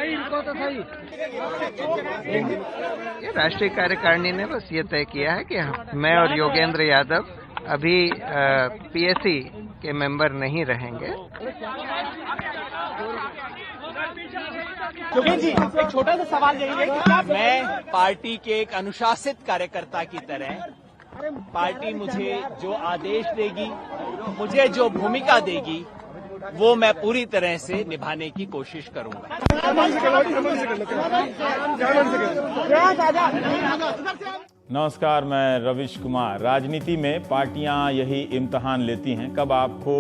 ये राष्ट्रीय कार्यकारिणी ने बस ये तय किया है कि मैं और योगेंद्र यादव अभी पीएसी के मेंबर नहीं रहेंगे। जी, एक छोटा सा सवाल यही है, मैं पार्टी के एक अनुशासित कार्यकर्ता की तरह पार्टी मुझे जो आदेश देगी, मुझे जो भूमिका देगी, वो मैं पूरी तरह से निभाने की कोशिश करूंगा। नमस्कार, मैं रविश कुमार। राजनीति में पार्टियां यही इम्तिहान लेती हैं, कब आपको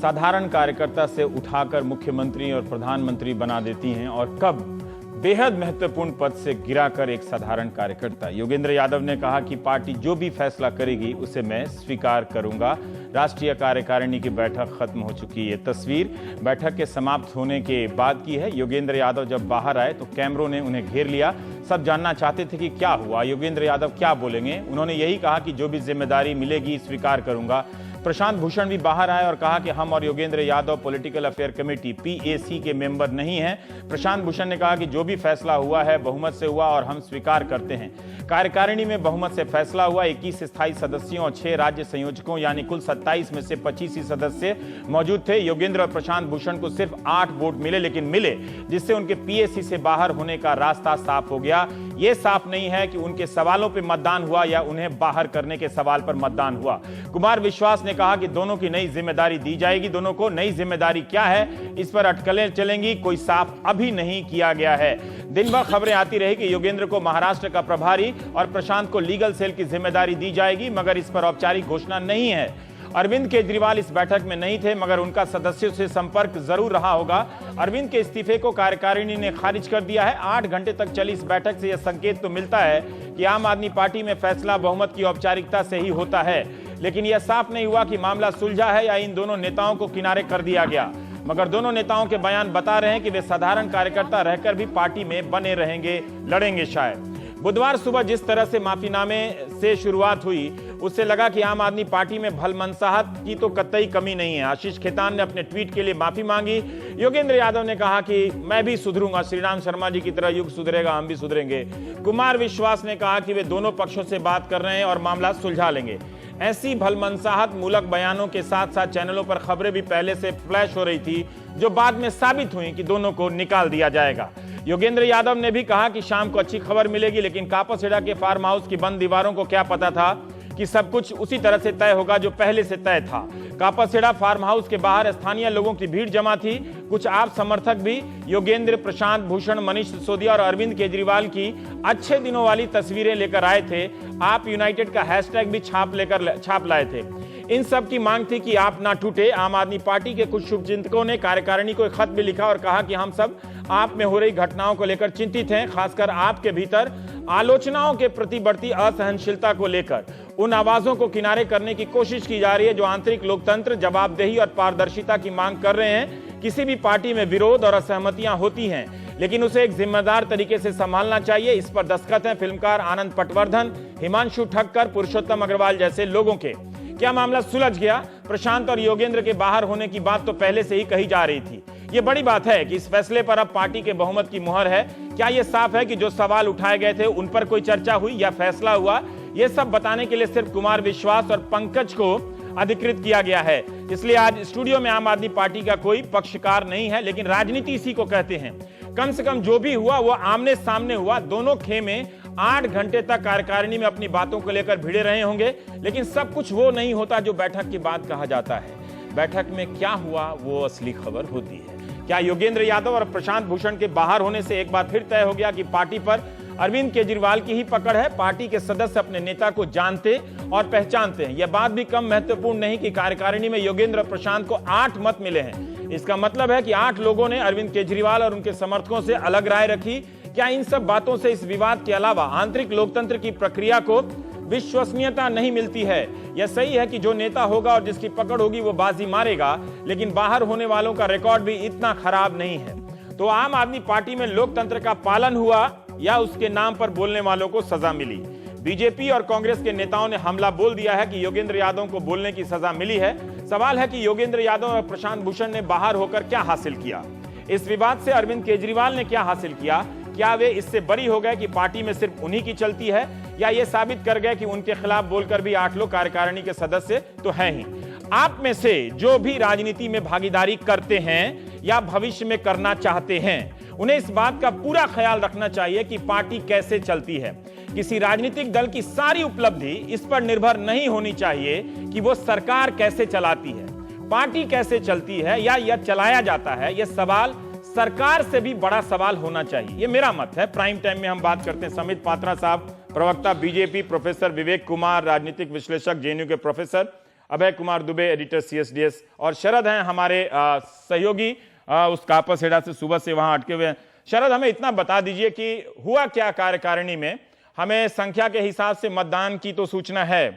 साधारण कार्यकर्ता से उठाकर मुख्यमंत्री और प्रधानमंत्री बना देती हैं और कब बेहद महत्वपूर्ण पद से गिराकर एक साधारण कार्यकर्ता। योगेंद्र यादव ने कहा कि पार्टी जो भी फैसला करेगी उसे मैं स्वीकार करूंगा। राष्ट्रीय कार्यकारिणी की बैठक खत्म हो चुकी है। ये तस्वीर बैठक के समाप्त होने के बाद की है। योगेंद्र यादव जब बाहर आए तो कैमरों ने उन्हें घेर लिया। सब जानना चाहते थे कि क्या हुआ, योगेंद्र यादव क्या बोलेंगे। उन्होंने यही कहा कि जो भी जिम्मेदारी मिलेगी स्वीकार करूंगा। प्रशांत भूषण भी बाहर आए और कहा कि हम और Yogendra Yadav political affair committee PAC के मेंबर नहीं हैं। प्रशांत भूषण ने कहा कि जो भी फैसला हुआ है बहुमत से हुआ और हम स्वीकार करते हैं। कार्यकारिणी में बहुमत से फैसला हुआ। 21 स्थायी सदस्यों और 6 राज्य संयोजकों यानी कुल 27 में से 25 ही सदस्य मौजूद थे। योगेंद्र और प्रशांत भूषण को सिर्फ 8 वोट मिले, लेकिन मिले जिससे उनके पीएसी से बाहर होने का रास्ता साफ हो गया। यह साफ नहीं है कि उनके सवालों पर मतदान हुआ या उन्हें बाहर करने के सवाल पर मतदान हुआ। कुमार विश्वास ने कहा कि दोनों की नई जिम्मेदारी दी जाएगी। दोनों को नई जिम्मेदारी क्या है, इस पर अटकलें चलेंगी, कोई साफ अभी नहीं किया गया है। दिन भर खबरें आती रही कि योगेंद्र को महाराष्ट्र का प्रभारी और प्रशांत को लीगल सेल की जिम्मेदारी दी जाएगी, मगर इस पर औपचारिक घोषणा नहीं है। अरविंद केजरीवाल इस बैठक में नहीं थे, मगर उनका सदस्यों से संपर्क जरूर रहा होगा। अरविंद के इस्तीफे को कार्यकारिणी ने खारिज कर दिया है। 8 घंटे तक चली इस बैठक से यह संकेत तो मिलता है कि आम आदमी पार्टी में फैसला बहुमत की औपचारिकता से ही होता है, लेकिन यह साफ नहीं हुआ कि मामला सुलझा है या इन दोनों नेताओं को किनारे कर दिया गया। मगर दोनों नेताओं के बयान बता रहे हैं कि वे साधारण कार्यकर्ता रहकर भी पार्टी में बने रहेंगे, लड़ेंगे शायद। बुधवार सुबह जिस तरह से माफीनामे से शुरुआत हुई, उससे लगा कि आम आदमी पार्टी में भलमनसाहत की तो कतई कमी नहीं है। आशीष खेतान ने अपने ट्वीट के लिए माफी मांगी। योगेंद्र यादव ने कहा कि मैं भी सुधरूंगा, श्रीराम शर्मा जी की तरह युग सुधरेगा, हम भी सुधरेंगे। कुमार विश्वास ने कहा कि वे दोनों पक्षों से बात कर रहे हैं और मामला सुलझा लेंगे। ऐसी भलमनसाहत मूलक बयानों के साथ साथ चैनलों पर खबरें भी पहले से फ्लैश हो रही थी, जो बाद में साबित हुई कि दोनों को निकाल दिया जाएगा। योगेंद्र यादव ने भी कहा कि शाम को अच्छी खबर मिलेगी, लेकिन कापासेड़ा के फार्म हाउस की बंद दीवारों को क्या पता था कि सब कुछ उसी तरह से तय होगा जो पहले से तय था। कापासेड़ा फार्म हाउस के बाहर स्थानीय लोगों की भीड़ जमा थी। कुछ आप समर्थक भी योगेंद्र, प्रशांत भूषण, मनीष सिसोदिया और अरविंद केजरीवाल की अच्छे दिनों वाली तस्वीरें लेकर आए थे। आप यूनाइटेड का हैशटैग भी छाप लाए थे। इन सब की मांग थी कि आप ना टूटे। आम आदमी पार्टी के कुछ शुभचिंतकों ने कार्यकारिणी को एक खत भी लिखा और कहा कि हम सब आप में हो रही घटनाओं को लेकर चिंतित हैं, खासकर आपके भीतर आलोचनाओं के प्रति बढ़ती असहनशीलता को लेकर। उन आवाजों को किनारे करने की कोशिश की जा रही है जो आंतरिक लोकतंत्र, जवाबदेही और पारदर्शिता की मांग कर रहे हैं। किसी भी पार्टी में विरोध और असहमतियां होती हैं, लेकिन उसे एक जिम्मेदार तरीके से संभालना चाहिए। इस पर दस्तखत हैं फिल्मकार आनंद पटवर्धन, हिमांशु ठक्कर, पुरुषोत्तम अग्रवाल जैसे लोगों के। क्या मामला सुलझ गया? प्रशांत और योगेंद्र के बाहर होने की बात तो पहले से ही कही जा रही थी। यह बड़ी बात है कि इस फैसले पर अब पार्टी के बहुमत की मुहर है। क्या यह साफ है कि जो सवाल उठाए गए थे उन पर कोई चर्चा हुई या फैसला हुआ? यह सब बताने के लिए सिर्फ कुमार विश्वास और पंकज को अधिकृत किया गया है। इसलिए आज स्टूडियो में आम आदमी पार्टी का कोई पक्षकार नहीं है, लेकिन राजनीति इसी को कहते हैं। कम से कम जो भी हुआ वो आमने सामने हुआ। दोनों खेमे 8 घंटे तक कार्यकारिणी में अपनी बातों को लेकर भिड़े रहे होंगे, लेकिन सब कुछ वो नहीं होता जो बैठक के बाद कहा जाता है। बैठक में क्या हुआ वो असली खबर होती है। क्या योगेंद्र यादव और प्रशांत भूषण के बाहर होने से एक बार फिर तय हो गया कि पार्टी पर अरविंद केजरीवाल की ही पकड़ है? पार्टी के सदस्य अपने नेता को जानते और पहचानते हैं। यह बात भी कम महत्वपूर्ण नहीं कि कार्यकारिणी में योगेंद्र और प्रशांत को 8 मत मिले हैं। इसका मतलब है कि 8 लोगों ने अरविंद केजरीवाल और उनके समर्थकों से अलग राय रखी। क्या इन सब बातों से इस विवाद के अलावा आंतरिक लोकतंत्र की प्रक्रिया को विश्वसनीयता नहीं मिलती है? यह सही है कि जो नेता होगा और जिसकी पकड़ होगी वो बाजी मारेगा, लेकिन बाहर होने वालों का रिकॉर्ड भी इतना खराब नहीं है। तो आम आदमी पार्टी में लोकतंत्र का पालन हुआ या उसके नाम पर बोलने वालों को सजा मिली? बीजेपी और कांग्रेस के नेताओं ने हमला बोल दिया है कि योगेंद्र यादव को बोलने की सजा मिली है। सवाल है कि योगेंद्र यादव और प्रशांत भूषण ने बाहर होकर क्या हासिल किया? इस विवाद से अरविंद केजरीवाल ने क्या हासिल किया? क्या वे इससे बरी हो गए कि पार्टी में सिर्फ उन्हीं की चलती है, या ये साबित कर गए कि उनके खिलाफ बोलकर भी 8 लोग कार्यकारिणी के सदस्य तो हैं ही? आप में से जो भी राजनीति में भागीदारी करते हैं या भविष्य में करना चाहते हैं, उन्हें इस बात का पूरा ख्याल रखना चाहिए कि पार्टी कैसे चलती है। किसी राजनीतिक दल की सारी उपलब्धि इस पर निर्भर नहीं होनी चाहिए कि वो सरकार कैसे चलाती है। पार्टी कैसे चलती है या यह चलाया जाता है, यह सवाल सरकार से भी बड़ा सवाल होना चाहिए। यह मेरा मत है। प्राइम टाइम में हम बात करते हैं। समित पात्रा साहब, प्रवक्ता बीजेपी, प्रोफेसर विवेक कुमार, राजनीतिक विश्लेषक जेएनयू के professor, Abhay Kumar Dubey, editor CSDS, और शरद हैं हमारे सहयोगी उस कापस हेड़ा से सुबह से वहां अटके हुए हैं। शरद, हमें इतना बता दीजिए कि हुआ क्या कार्यकारिणी में? हमें संख्या के हिसाब से मतदान की तो सूचना है,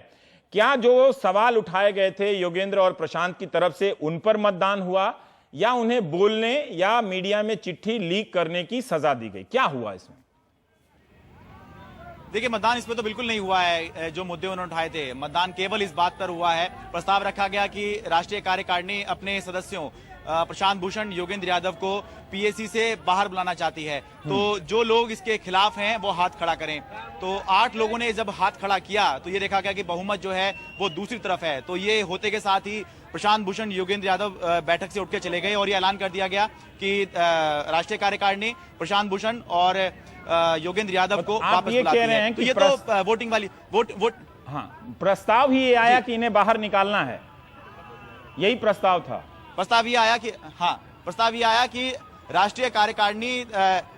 क्या जो सवाल उठाए गए थे योगेंद्र और प्रशांत की तरफ से उन पर मतदान हुआ, या उन्हें बोलने या मीडिया में चिट्ठी लीक करने की सजा दी गई? क्या हुआ इसमें? देखिए, मतदान इसमें तो बिल्कुल नहीं हुआ है। जो मुद्दे उन्होंने उठाए थे, मतदान केवल इस बात पर हुआ है, प्रस्ताव रखा गया कि राष्ट्रीय कार्यकारिणी अपने सदस्यों प्रशांत भूषण, योगेंद्र यादव को पीएसी से बाहर बुलाना चाहती है, तो जो लोग इसके खिलाफ हैं वो हाथ खड़ा करें। तो 8 लोगों ने जब हाथ खड़ा किया तो ये देखा गया कि बहुमत जो है वो दूसरी तरफ है। तो ये होते के साथ ही प्रशांत भूषण, योगेंद्र यादव बैठक से उठ के चले गए और ये ऐलान कर दिया गया कि राष्ट्रीय कार्यकारिणी प्रशांत भूषण और योगेंद्र यादव को वापस बुलाती है। तो ये तो वोटिंग वाली वोट हाँ, प्रस्ताव ही ये आया कि इन्हें बाहर निकालना है, यही प्रस्ताव था। प्रस्ताव ये आया कि राष्ट्रीय कार्यकारिणी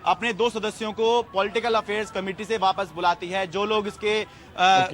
अपने 2 सदस्यों को पॉलिटिकल अफेयर्स कमेटी से वापस बुलाती है। जो लोग इसके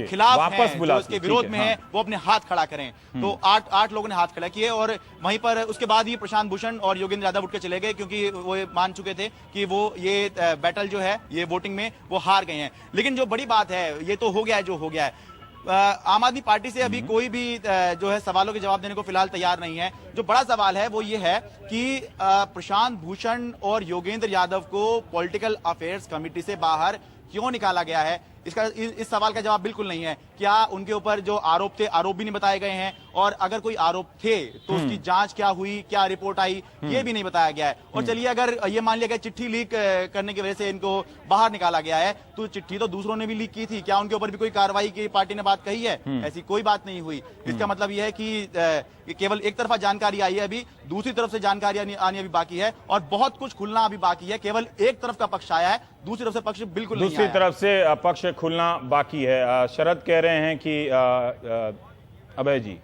खिलाफ हैं, जो इसके विरोध में हैं, वो अपने हाथ खड़ा करें। तो 8 लोगों ने हाथ खड़ा किए और वहीं पर उसके बाद ही प्रशांत भूषण और योगेंद्र यादव उठ के चले गए, क्योंकि वो मान चुके थे कि वो ये बैटल जो है, ये वोटिंग में वो हार गए हैं। लेकिन जो बड़ी बात है, ये तो हो गया है जो हो गया है। आम आदमी पार्टी से अभी कोई भी जो है सवालों के जवाब देने को फिलहाल तैयार नहीं है। जो बड़ा सवाल है वो ये है कि प्रशांत भूषण और योगेंद्र यादव को पॉलिटिकल अफेयर्स कमेटी से बाहर क्यों निकाला गया है। इस सवाल का जवाब बिल्कुल नहीं है। क्या उनके ऊपर जो आरोप थे, आरोप भी नहीं बताए गए हैं, और अगर कोई आरोप थे तो उसकी जांच क्या हुई, क्या रिपोर्ट आई, ये भी नहीं बताया गया है। और चलिए, अगर ये मान लिया गया चिट्ठी लीक करने की वजह से इनको बाहर निकाला गया है, तो चिट्ठी तो दूसरों ने भी लीक की थी, क्या उनके ऊपर भी कोई कार्रवाई की पार्टी ने बात कही है? ऐसी कोई बात नहीं हुई। इसका मतलब यह है कि केवल एक तरफा जानकारी आई है, अभी दूसरी तरफ से जानकारी आनी अभी बाकी है, और बहुत कुछ खुलना अभी बाकी है। केवल एक तरफ का पक्ष आया है, दूसरी तरफ से पक्ष बिल्कुल नहीं आया। दूसरी तरफ से पक्ष खुलना बाकी है। शरद कह रहे हैं कि अभय जी,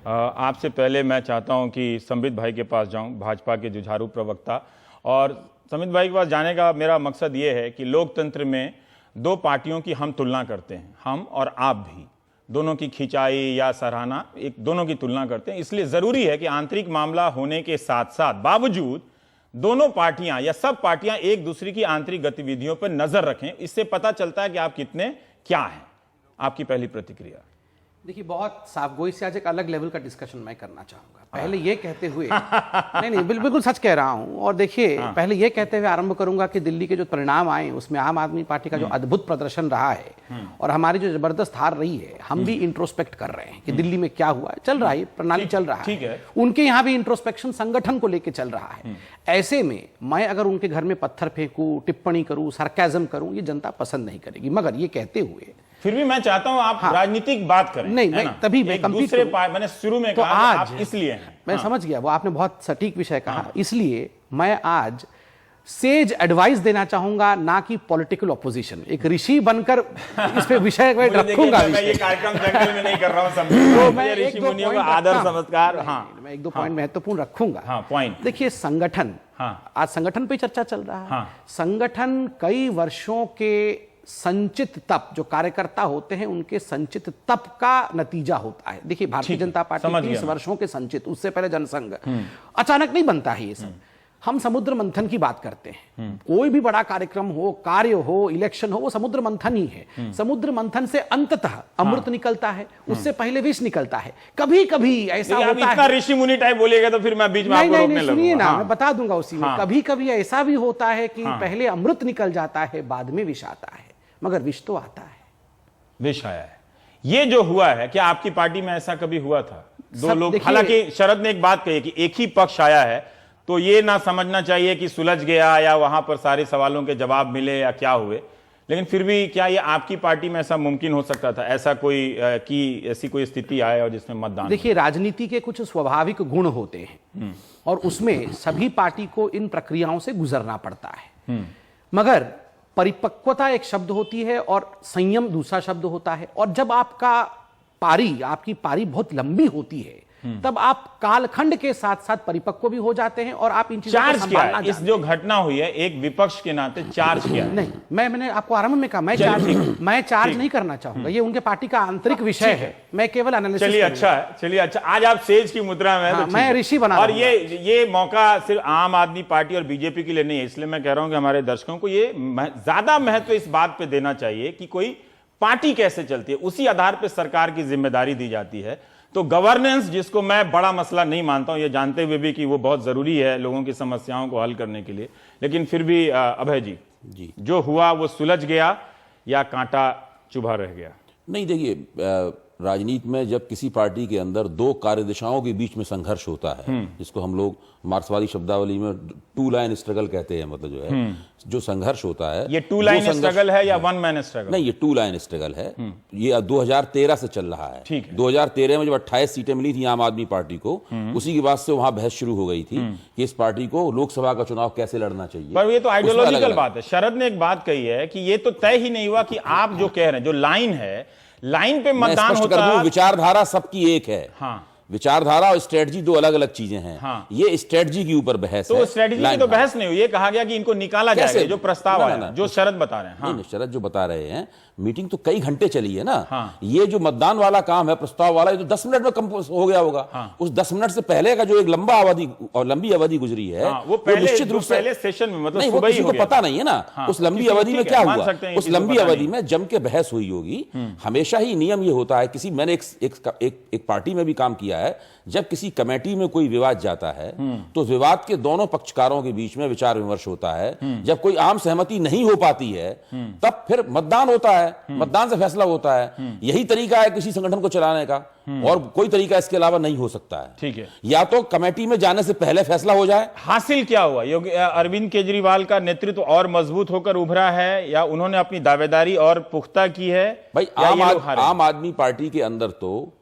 आपसे पहले मैं चाहता हूं कि संबित भाई के पास जाऊं, भाजपा के जुझारू प्रवक्ता। और संबित भाई के पास जाने का मेरा मकसद ये है कि लोकतंत्र में 2 पार्टियों की हम तुलना करते हैं, हम और आप भी, दोनों की खिंचाई या सराहना, दोनों की तुलना करते हैं। इसलिए जरूरी है कि आंतरिक मामला होने के साथ साथ बावजूद दोनों पार्टियां या सब पार्टियां एक दूसरे की आंतरिक गतिविधियों पर नजर रखें। इससे पता चलता है कि आप कितने क्या हैं। आपकी पहली प्रतिक्रिया? देखिए, बहुत साफगोई से आज एक अलग लेवल का डिस्कशन मैं करना चाहूंगा। पहले ये कहते हुए नहीं, बिल्कुल सच कह रहा हूं। और देखिए, पहले ये कहते हुए आरंभ करूंगा कि दिल्ली के जो परिणाम आए उसमें आम आदमी पार्टी का जो अद्भुत प्रदर्शन रहा है और हमारी जो जबरदस्त हार रही है, हम भी इंट्रोस्पेक्ट कर रहे हैं कि दिल्ली में क्या हुआ है। चल रहा है, प्रणाली चल रहा है, उनके यहाँ भी इंट्रोस्पेक्शन संगठन को लेकर चल रहा है। ऐसे में मैं अगर उनके घर में पत्थर फेंकूं, टिप्पणी करूं, सरकाजम करूं, ये जनता पसंद नहीं करेगी। मगर ये कहते हुए फिर भी मैं चाहता हूं आप राजनीतिक बात करें। नहीं, मैं तभी मैं दूसरे मैंने शुरू में कहा आज इसलिए हैं। मैं समझ गया, वो आपने बहुत सटीक विषय कहा। इसलिए मैं आज सेज एडवाइस देना चाहूंगा, ना कि पॉलिटिकल ऑपोजिशन। एक ऋषि बनकर इस पे विषय रखूंगा। मैं ये कार्यक्रम जंगल में नहीं कर रहा हूं, मैं ऋषि मुनियों का आदर समझकार। मैं 1-2 पॉइंट महत्वपूर्ण रखूंगा। पॉइंट देखिए, संगठन, आज संगठन पे चर्चा चल रहा है। संगठन कई वर्षों के संचित तप, जो कार्यकर्ता होते हैं उनके संचित तप का नतीजा होता है। देखिए, भारतीय जनता पार्टी 30 वर्षों के संचित, उससे पहले जनसंघ, अचानक नहीं बनता है ये सब। हम समुद्र मंथन की बात करते हैं। कोई भी बड़ा कार्यक्रम हो, कार्य हो, इलेक्शन हो, वो समुद्र मंथन ही है। समुद्र मंथन से अंततः अमृत निकलता है, उससे पहले विष निकलता है। कभी कभी ऐसा होता है, ऋषि मुनि टाइप बोलिएगा तो फिर मैं बीच में आपको रोकने लगूंगा। सुनिए ना, मैं बता दूंगा उसी में। कभी कभी ऐसा भी होता है कि पहले अमृत निकल जाता है, बाद में विष आता है, मगर विष तो आता है। विष आया है। ये जो हुआ है, क्या आपकी पार्टी में ऐसा कभी हुआ था? 2 लोग, हालांकि शरद ने एक बात कही कि एक ही पक्ष आया है, तो ये ना समझना चाहिए कि सुलझ गया या वहां पर सारे सवालों के जवाब मिले या क्या हुए। लेकिन फिर भी क्या ये आपकी पार्टी में ऐसा मुमकिन हो सकता था, ऐसा कोई ऐसी कोई स्थिति आए और जिसमें मतदान? देखिए, राजनीति के कुछ स्वाभाविक गुण होते हैं और उसमें सभी पार्टी को इन प्रक्रियाओं से गुजरना पड़ता है, मगर परिपक्वता एक शब्द होती है और संयम दूसरा शब्द होता है। और जब आपकी पारी बहुत लंबी होती है तब आप कालखंड के साथ साथ परिपक्व भी हो जाते हैं और आप इन चीजों को संभालना जानते हैं। इस जो घटना हुई है, एक विपक्ष के नाते चार्ज किया है। नहीं, मैंने आपको आरंभ में कहा मैं चार्ज नहीं करना चाहूंगा, ये उनके पार्टी का आंतरिक विषय है, मैं केवल एनालिसिस। चलिए अच्छा, आज आप सेज की मुद्रा में हैं, मैं ऋषि बना और ये मौका सिर्फ आम आदमी पार्टी और बीजेपी के लिए नहीं है, इसलिए मैं कह रहा हूं कि हमारे दर्शकों को ये ज्यादा महत्व इस बात पे देना चाहिए कि कोई पार्टी कैसे चलती है, उसी आधार पर सरकार की जिम्मेदारी दी जाती है। तो गवर्नेंस, जिसको मैं बड़ा मसला नहीं मानता हूं, ये जानते हुए भी कि वो बहुत जरूरी है लोगों की समस्याओं को हल करने के लिए, लेकिन फिर भी अभय जी जो हुआ वो सुलझ गया या कांटा चुभा रह गया? नहीं, देखिए, राजनीति में जब किसी पार्टी के अंदर दो कार्यदिशाओं के बीच में संघर्ष होता है, जिसको हम लोग मार्क्सवादी शब्दावली में टू लाइन स्ट्रगल कहते हैं, मतलब जो है जो संघर्ष होता है, ये टू लाइन स्ट्रगल है या वन मैन स्ट्रगल? नहीं, ये टू लाइन स्ट्रगल है। ये 2013 से चल रहा है। 2013 में जब 28 सीटें मिली थी आम आदमी पार्टी को, उसी के बाद से वहां बहस शुरू हो गई थी कि इस पार्टी को लोकसभा का चुनाव कैसे लड़ना चाहिए। पर ये तो आइडियोलॉजिकल बात है। शरद ने एक बात कही है कि ये तो तय ही नहीं हुआ कि आप जो कह रहे हैं, जो लाइन है, लाइन पे मतदान होता है। विचारधारा सबकी एक है। हाँ, विचारधारा और स्ट्रेटजी दो अलग अलग चीजें हैं। हाँ। ये स्ट्रेटजी के ऊपर बहस है। तो स्ट्रेटजी की तो बहस नहीं हुई, ये कहा गया कि इनको निकाला जाएगा, जो प्रस्ताव आया, जो शरद बता रहे हैं। हाँ। नहीं, शरद जो बता रहे हैं, मीटिंग तो कई घंटे चली है ना। हाँ। ये जो मतदान वाला काम है, प्रस्ताव वाला, ये तो 10 मिनट में कंपोज हो गया होगा। हाँ। उस 10 मिनट से पहले का जो एक लंबी अवधि गुजरी है, वो निश्चित रूप से पहले सेशन में, मतलब नहीं, वो किसी को पता नहीं है ना उस लंबी अवधि में क्या हुआ। उस लंबी अवधि में जम के बहस हुई होगी। हमेशा ही नियम ये होता है, मैंने एक पार्टी में भी काम किया है, जब किसी कमेटी में कोई विवाद जाता है तो विवाद के दोनों पक्षकारों के बीच में विचार विमर्श होता है। जब कोई आम सहमति नहीं हो पाती है तब फिर मतदान होता है, मतदान से फैसला होता है। यही तरीका है किसी संगठन को चलाने का, और कोई तरीका इसके अलावा नहीं हो सकता है। ठीक है, या तो कमेटी में जाने से पहले फैसला हो जाए। हासिल क्या हुआ? अरविंद केजरीवाल का नेतृत्व और मजबूत होकर उभरा है या उन्होंने अपनी दावेदारी और पुख्ता की है? भाई, आम आदमी पार्टी के अंदर तो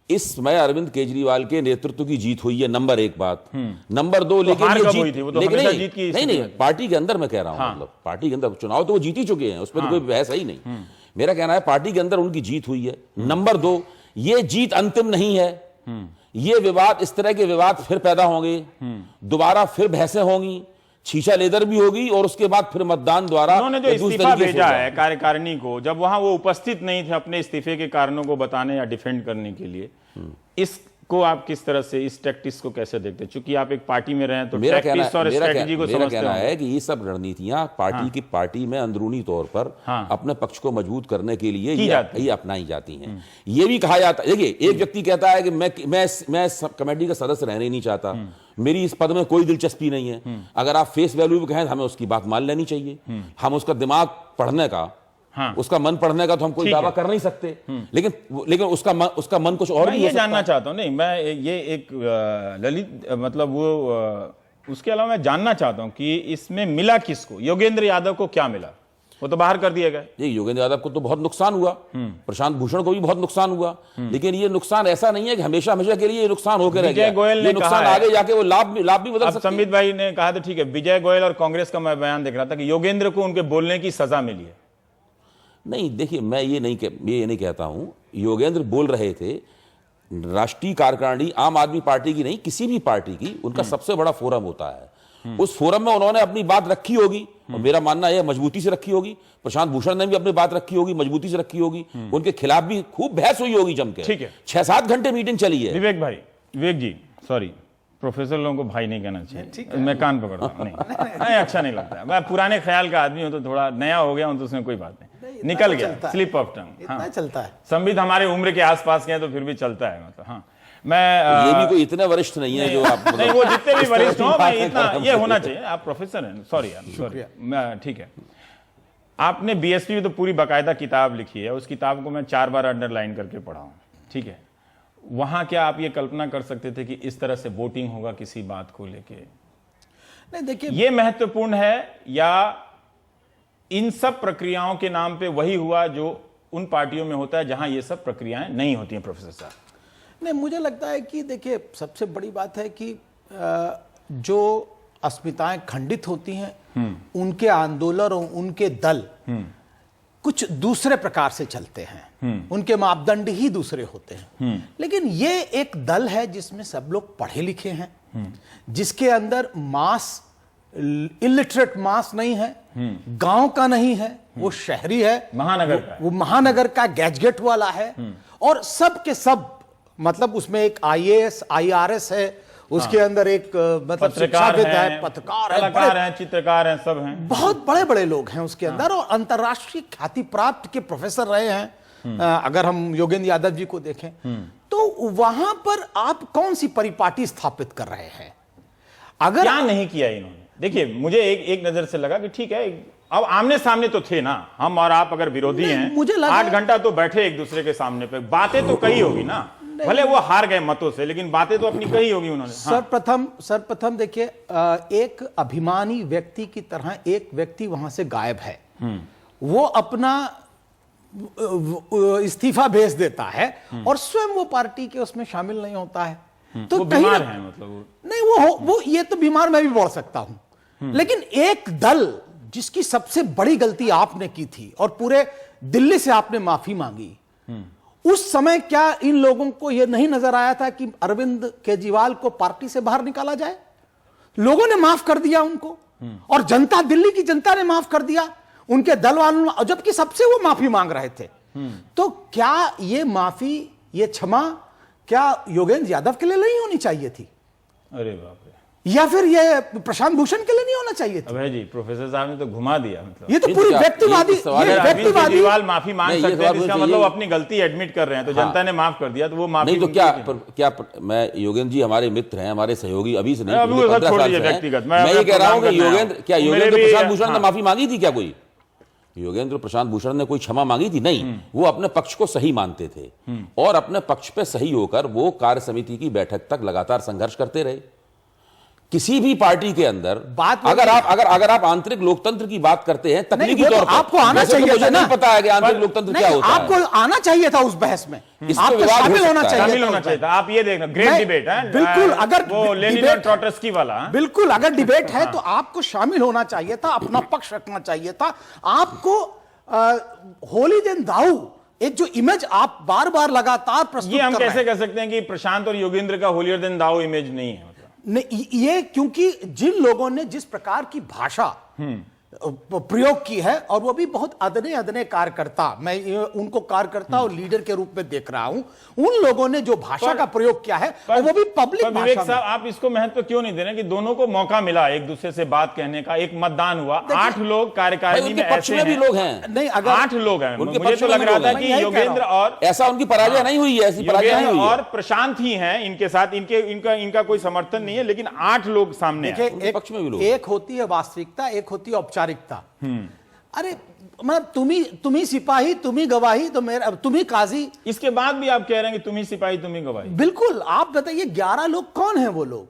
इस समय अरविंद केजरीवाल के नेतृत्व की जीत हुई है, नंबर एक बात। नंबर दो, लेकिन ये जीत नहीं, पार्टी के अंदर मैं कह रहा हूं। मतलब पार्टी के अंदर चुनाव तो वो जीत ही चुके हैं, उस पर तो कोई बहस ही नहीं। मेरा कहना है पार्टी के अंदर उनकी जीत हुई है। नंबर दो, ये जीत अंतिम नहीं है। ये विवाद, इस तरह के विवाद फिर पैदा होंगे, दोबारा फिर बहसें होंगी, छीछा लेदर भी होगी, और उसके बाद फिर मतदान द्वारा। उन्होंने जो इस्तीफा भेजा है कार्यकारिणी को, जब वहां वो उपस्थित नहीं थे अपने इस्तीफे के कारणों को बताने या डिफेंड करने के लिए, इसको आप किस तरह से, इस टैक्टिक्स को कैसे देखते हैं? चूंकि आप एक पार्टी में रहे तो टैक्टिक्स और स्ट्रेटजी को समझते हैं। मेरा कहना है कि ये सब रणनीतियां पार्टी में अंदरूनी तौर पर अपने पक्ष को मजबूत करने के लिए ये अपनाई जाती हैं। ये भी कहा जाता है, देखिए, एक व्यक्ति कहता है कि मैं कमेटी का सदस्य रहना ही नहीं चाहता, मेरी इस पद में कोई दिलचस्पी नहीं है। अगर आप फेस वैल्यू भी कहें, हमें उसकी बात मान लेनी चाहिए। हम उसका दिमाग पढ़ने का, उसका मन पढ़ने का तो हम कोई दावा कर नहीं सकते, लेकिन उसका मन कुछ और भी ये जानना चाहता हूं। नहीं, मैं ये एक ललित, मतलब वो उसके अलावा मैं जानना चाहता हूं कि इसमें मिला किसको? योगेंद्र यादव को क्या मिला? वो तो बाहर कर दिया गया। योगेंद्र यादव को तो बहुत नुकसान हुआ, प्रशांत भूषण को भी बहुत नुकसान हुआ, लेकिन ये नुकसान ऐसा नहीं है कि हमेशा हमेशा के लिए ये नुकसान होकर रह गया। विजय गोयल ने नुकसान आगे जाके वो लाभ भी बदल सकते हैं। संबित भाई ने कहा था, ठीक है, विजय गोयल और कांग्रेस का मैं बयान देख रहा था कि योगेंद्र को उनके बोलने की सजा मिली है। नहीं, देखिए, मैं ये नहीं कहता हूं। योगेंद्र बोल रहे थे, राष्ट्रीय कार्यकारिणी आम आदमी पार्टी की नहीं, किसी भी पार्टी की, उनका सबसे बड़ा फोरम होता है। उस फोरम में उन्होंने अपनी बात रखी होगी, और मेरा मानना है मजबूती से रखी होगी। प्रशांत भूषण ने भी अपनी बात रखी होगी, मजबूती से रखी होगी। उनके खिलाफ भी खूब बहस हुई होगी जम के। ठीक है, 6-7 घंटे मीटिंग चली है। विवेक जी, सॉरी, प्रोफेसर लोगों को भाई नहीं कहना चाहिए, मैं कान पकड़ता हूं। नहीं, अच्छा नहीं लगता है। मैं पुराने ख्याल का आदमी हूं, तो थोड़ा नया हो गया हूं, तो उसमें कोई बात नहीं, निकल गया, स्लिप ऑफ टंग। इतना चलता है। संबित हमारे उम्र के आसपास के हैं, तो फिर भी चलता है। मतलब मैं ये भी कोई इतने वरिष्ठ नहीं है जो आप, नहीं, वो जितने भी वरिष्ठ हो, इतना ये होना चाहिए। आप प्रोफेसर हैं, सॉरी यार, सॉरी। मैं, ठीक है, आपने बीएसपी में तो पूरी बाकायदा किताब लिखी है, उस किताब को मैं 4 बार अंडरलाइन करके पढ़ा हूं। ठीक है, वहां क्या आप ये कल्पना कर सकते थे कि इस तरह से वोटिंग होगा किसी बात को लेके? नहीं देखिए, ये महत्वपूर्ण है या इन सब प्रक्रियाओं के नाम पे वही हुआ जो उन पार्टियों में होता है जहां ये सब प्रक्रियाएं नहीं होती हैं? प्रोफेसर साहब, नहीं, मुझे लगता है कि देखिए, सबसे बड़ी बात है कि जो अस्मिताएं खंडित होती हैं, उनके आंदोलन और उनके दल कुछ दूसरे प्रकार से चलते हैं, उनके मापदंड ही दूसरे होते हैं। लेकिन ये एक दल है जिसमें सब लोग पढ़े लिखे हैं, जिसके अंदर मास, इलिटरेट मास नहीं है, गांव का नहीं है, वो शहरी है, महानगर का, वो महानगर का गैजेट वाला है, और सब के सब, मतलब उसमें एक IAS IRS है, उसके अंदर एक मतलब पत्रकार है, पत्रकार हैं, चित्रकार हैं, सब हैं, बहुत बड़े बड़े लोग हैं उसके अंदर, और अंतर्राष्ट्रीय ख्याति प्राप्त के प्रोफेसर रहे हैं। अगर हम योगेंद्र यादव जी को देखें तो वहां पर आप कौन सी परिपाटी स्थापित कर रहे हैं? अगर क्या नहीं किया इन्होंने? देखिए, मुझे एक नजर से लगा कि ठीक है, अब आमने सामने तो थे ना, हम और आप अगर विरोधी हैं, मुझे 8 घंटा तो बैठे एक दूसरे के सामने पे, बातें तो कही होगी ना, भले वो हार गए मतों से, लेकिन बातें तो अपनी कही होगी उन्होंने। सर्वप्रथम देखिए, एक अभिमानी व्यक्ति की तरह एक व्यक्ति वहां से गायब है, वो अपना इस्तीफा भेज देता है और स्वयं वो पार्टी के उसमें शामिल नहीं होता है, तो वो बीमार है, मतलब नहीं, वो ये तो बीमार मैं भी बोल सकता हूं, लेकिन एक दल जिसकी सबसे बड़ी गलती आपने की थी और पूरे दिल्ली से आपने माफी मांगी, उस समय क्या इन लोगों को यह नहीं नजर आया था कि अरविंद केजरीवाल को पार्टी से बाहर निकाला जाए? लोगों ने माफ कर दिया उनको, और जनता, दिल्ली की जनता ने माफ कर दिया उनके दल वालों, जबकि सबसे वो माफी मांग रहे थे। तो क्या ये माफी, ये क्षमा क्या योगेंद्र यादव के लिए नहीं होनी चाहिए थी? अरे बाप रे, या फिर ये प्रशांत भूषण के लिए नहीं होना चाहिए था? अभय जी, प्रोफेसर साहब ने तो घुमा दिया, मतलब ये तो पूरी व्यक्तिवादी, केजरीवाल माफी मांग सकते हैं, इसका मतलब अपनी गलती एडमिट कर रहे हैं, तो जनता ने माफ कर दिया, तो वो माफी नहीं, तो क्या मैं, योगेंद्र जी हमारे मित्र हैं, हमारे सहयोगी, अभी से नहीं, व्यक्तिगत मैं ये कह रहा हूं कि योगेंद्र प्रशांत भूषण ने माफी मांगी थी क्या? कोई योगेंद्र प्रशांत भूषण ने कोई क्षमा मांगी थी? नहीं, वो अपने पक्ष को सही मानते थे और अपने पक्ष पे सही होकर वो कार्य समिति की बैठक तक लगातार संघर्ष करते रहे। किसी भी पार्टी के अंदर अगर आप आंतरिक लोकतंत्र की बात करते हैं तकनीकी तौर पर, आपको आना चाहिए, मुझे नहीं पता है कि आंतरिक लोकतंत्र क्या होता है, आपको आना चाहिए था उस बहस में, आपको शामिल होना चाहिए था। आप ये देखना, ग्रेट डिबेट है, बिल्कुल, अगर वो लेनिन और ट्रॉट्स्की वाला, बिल्कुल, अगर डिबेट है तो आपको शामिल होना चाहिए था, अपना पक्ष रखना चाहिए था। आपको होली दिन दाऊ, एक जो इमेज आप बार बार लगातार प्रस्तुत कर रहे हैं, हम कैसे कह सकते हैं कि प्रशांत और योगेंद्र का होली दिन दाऊ इमेज नहीं है? नहीं, ये क्योंकि जिन लोगों ने जिस प्रकार की भाषा प्रयोग की है, और वो भी बहुत अदने कार्यकर्ता, मैं उनको कार्यकर्ता और लीडर के रूप में देख रहा हूं, उन लोगों ने जो भाषा का प्रयोग किया है, और वो भी पब्लिक भाषा। विवेक साहब, आप इसको महत्व क्यों नहीं दे रहे कि दोनों को मौका मिला एक दूसरे से बात कहने का, एक मतदान हुआ, 8 लोग कार्यकारिणी में ऐसे भी लोग हैं, नहीं, अगर 8 लोग हैं, मुझे तो लग रहा था कि योगेंद्र और ऐसा उनकी पराजय नहीं हुई है, ऐसी पराजय नहीं हुई है, और प्रशांत ही हैं इनके साथ, इनका कोई समर्थन नहीं है, लेकिन 8 लोग सामने हैं, पक्ष में भी लोग। एक होती है वास्तविकता, एक होती है औपचारिकता। अरे मतलब तुम ही सिपाही, तुम ही गवाही, तो मेरा तुम ही काजी। इसके बाद भी आप कह रहे हैं कि तुम ही सिपाही, तुम ही गवाही। बिल्कुल, आप बताइए 11 लोग कौन है? वो लोग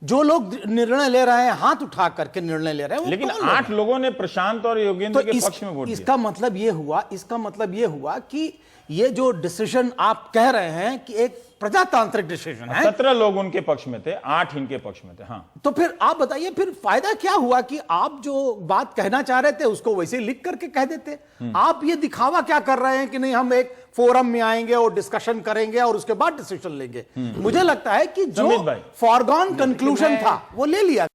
जो लोग निर्णय ले रहे हैं, हाथ उठा करके निर्णय ले रहे हैं, लेकिन 8 लोगों ने प्रशांत और योगेंद्र के पक्ष में वोट दिया। इसका मतलब ये हुआ कि ये जो डिसीजन आप कह रहे हैं कि एक प्रजातांत्रिक डिसीजन है, 17 लोग उनके पक्ष में थे, 8 इनके पक्ष में थे। हाँ, तो फिर आप बताइए, फिर फायदा क्या हुआ कि आप जो बात कहना चाह रहे थे उसको वैसे लिख करके कह देते? आप ये दिखावा क्या कर रहे हैं कि नहीं, हम एक फोरम में आएंगे और डिस्कशन करेंगे और उसके बाद डिसीजन लेंगे? मुझे लगता है कि जो फॉरगॉन कंक्लूजन था वो ले लिया